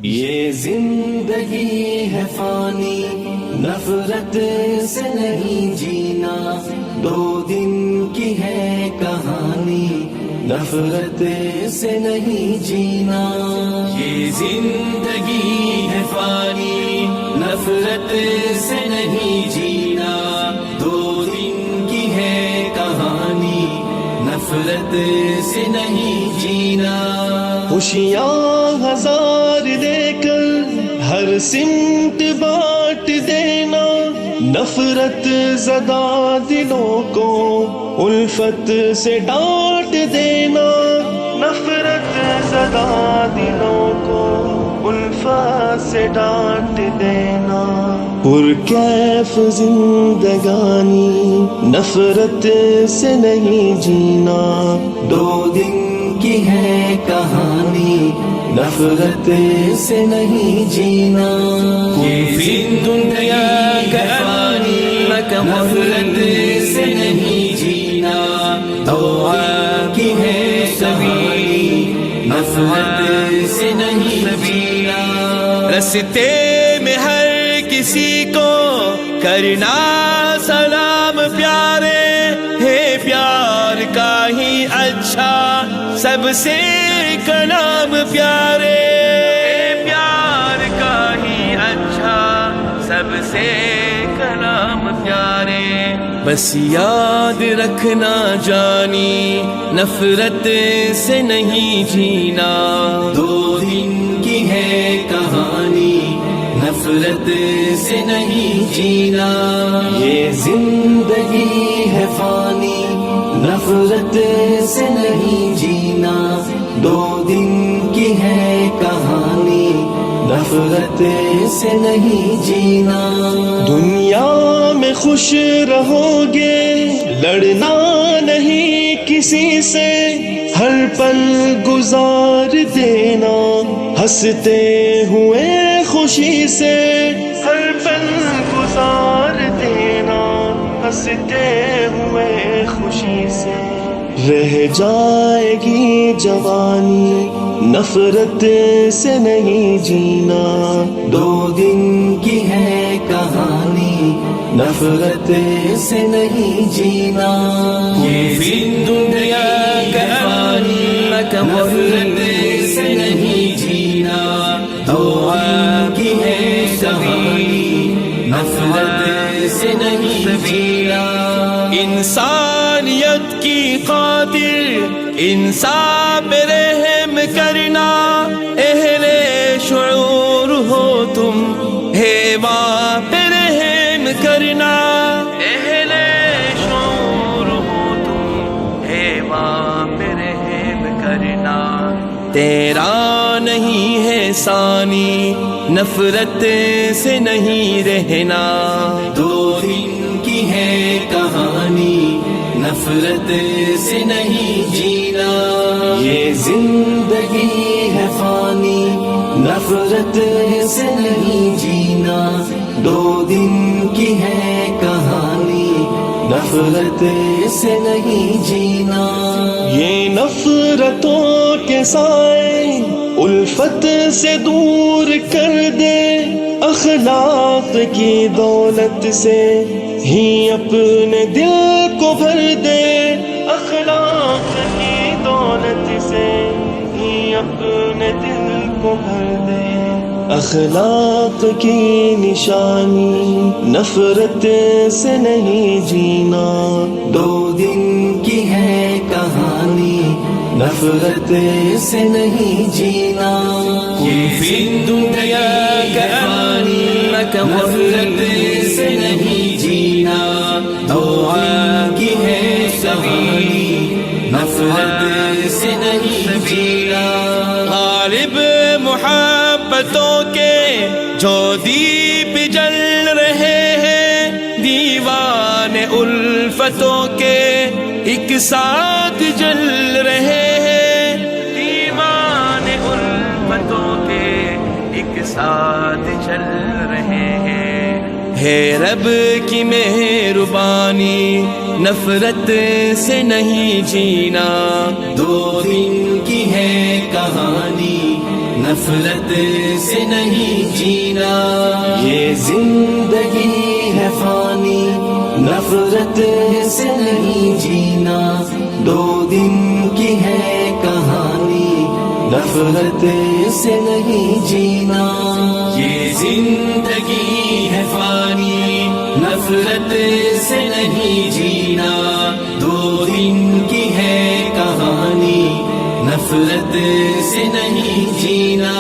یہ زندگی ہے فانی، نفرت سے نہیں جینا، 2 دن کی ہے کہانی، نفرت سے نہیں جینا۔ یہ زندگی ہے فانی، نفرت سے نہیں جینا، 2 دن کی ہے کہانی، نفرت سے نہیں جینا۔ خوشیاں ہزار دے کر ہر سمت بانٹ دینا، نفرت زدہ دلوں کو الفت سے ڈانٹ دینا، نفرت زدہ دلوں کو الفت سے ڈانٹ دینا۔ پرکیف زندگانی، نفرت سے نہیں جینا، 2 دن کی ہے کہانی، نفرت سے نہیں جینا۔ یہ فی دنیا کا فانی، نفرت سے نہیں جینا، دعا کی ہے کہانی، نفرت سے نہیں جینا۔ رستے میں ہر کسی کو کرنا سلام پیارے، ہے پیار کا ہی اچھا سب سے کلام پیارے، پیار کا ہی اچھا سب سے کلام پیارے۔ بس یاد رکھنا جانی، نفرت سے نہیں جینا، 2 دن کی ہے کہانی، نفرت سے نہیں جینا۔ یہ زندگی ہے فانی، نفرت سے نہیں جینا، 2 دن کی ہے کہانی، نفرت سے نہیں جینا۔ دنیا میں خوش رہو گے، لڑنا نہیں کسی سے، ہر پل گزار دینا ہنستے ہوئے خوشی سے، ہر پل گزار دینا ہنستے ہوئے خوشی سے۔ رہ جائے گی جوانی، نفرت سے نہیں جینا، 2 دن کی ہے کہانی، نفرت سے نہیں جینا۔ یہ فی دنیا کا فانی، نفرت سے نہیں جینا، دعا کی ہے کہانی، نفرت سے نہیں جینا۔ انسانیت کی خاطر انسان پہ رحم کرنا، اہل شعور ہو تم حیوان پہ رحم کرنا، اہل شعور ہو تم حیوان پہ رحم کرنا۔ تیرا نہیں ہے ثانی، نفرت سے نہیں رہنا، 2 دن کی ہے کہانی، نفرت سے نہیں جینا۔ یہ زندگی ہے فانی، نفرت سے نہیں جینا، 2 دن کی ہے کہانی، نفرت سے نہیں جینا۔ یہ نفرتوں کے سائے الفت سے دور کر دے، اخلاق کی دولت سے ہی اپنے دل کو بھر دے، اخلاق کی دولت سے ہی اپنے دل کو بھر دے۔ اخلاق کی نشانی، نفرت سے نہیں جینا، 2 دن کی ہے کہانی، نفرت سے نہیں جینا۔ یہ فی دنیا کا فانی، نفرت سے نہیں جینا، دعا کی ہے کہانی، نفرت سے نہیں جینا۔ غالب محبتوں کے جو دیپ جل رہے ہیں، دیوان الفتوں کے ایک ساتھ جل رہے ہیں، دیوان الفتوں کے ایک ساتھ چل رہے ہیں۔ ہے رب کی مہربانی، نفرت سے نہیں جینا، 2 دن کی ہے کہانی، نفرت سے نہیں جینا. یہ زندگی ہے فانی, نفرت سے نہیں جینا. 2 دن کی ہے کہانی, نفرت سے نہیں جینا. یہ زندگی ہے فانی, نفرت سے نہیں جینا. 2 دن کی ہے کہانی, نفرت سے نہیں جینا.